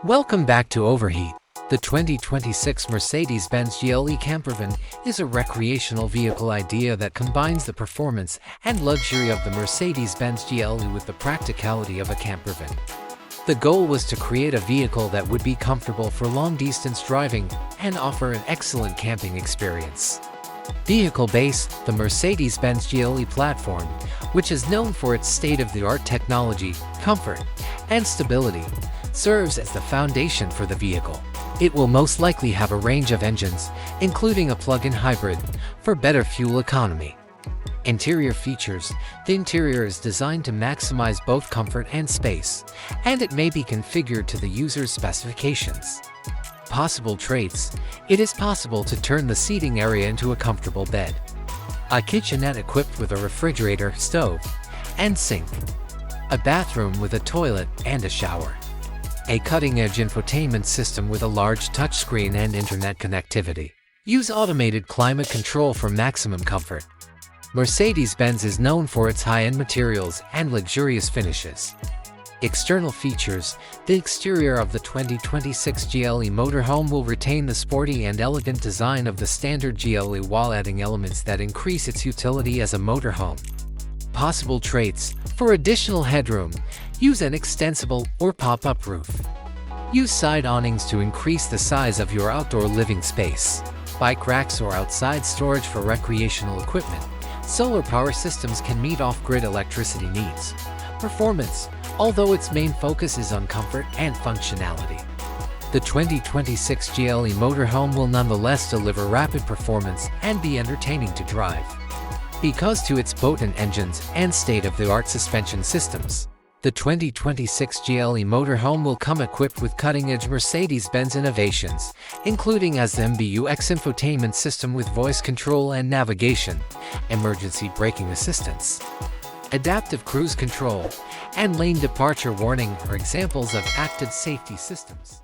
Welcome back to Overheat. The 2026 Mercedes-Benz GLE Campervan is a recreational vehicle idea that combines the performance and luxury of the Mercedes-Benz GLE with the practicality of a campervan. The goal was to create a vehicle that would be comfortable for long-distance driving and offer an excellent camping experience. Vehicle base: the Mercedes-Benz GLE platform, which is known for its state-of-the-art technology, comfort, and stability, serves as the foundation for the vehicle. It will most likely have a range of engines, including a plug-in hybrid, for better fuel economy. Interior features: the interior is designed to maximize both comfort and space, and it may be configured to the user's specifications. Possible traits: it is possible to turn the seating area into a comfortable bed. A kitchenette equipped with a refrigerator, stove, and sink. A bathroom with a toilet and a shower. A cutting-edge infotainment system with a large touchscreen and internet connectivity. Use automated climate control for maximum comfort. Mercedes-Benz is known for its high-end materials and luxurious finishes. External features: the exterior of the 2026 GLE Motorhome will retain the sporty and elegant design of the standard GLE while adding elements that increase its utility as a motorhome. Possible traits: for additional headroom, use an extensible or pop-up roof. Use side awnings to increase the size of your outdoor living space. Bike racks or outside storage for recreational equipment. Solar power systems can meet off-grid electricity needs. Performance: although its main focus is on comfort and functionality, the 2026 GLE Motorhome will nonetheless deliver rapid performance and be entertaining to drive. Because to its potent engines and state-of-the-art suspension systems, the 2026 GLE Motorhome will come equipped with cutting-edge Mercedes-Benz innovations, including as the MBUX infotainment system with voice control and navigation, emergency braking assistance, adaptive cruise control, and lane departure warning are examples of active safety systems.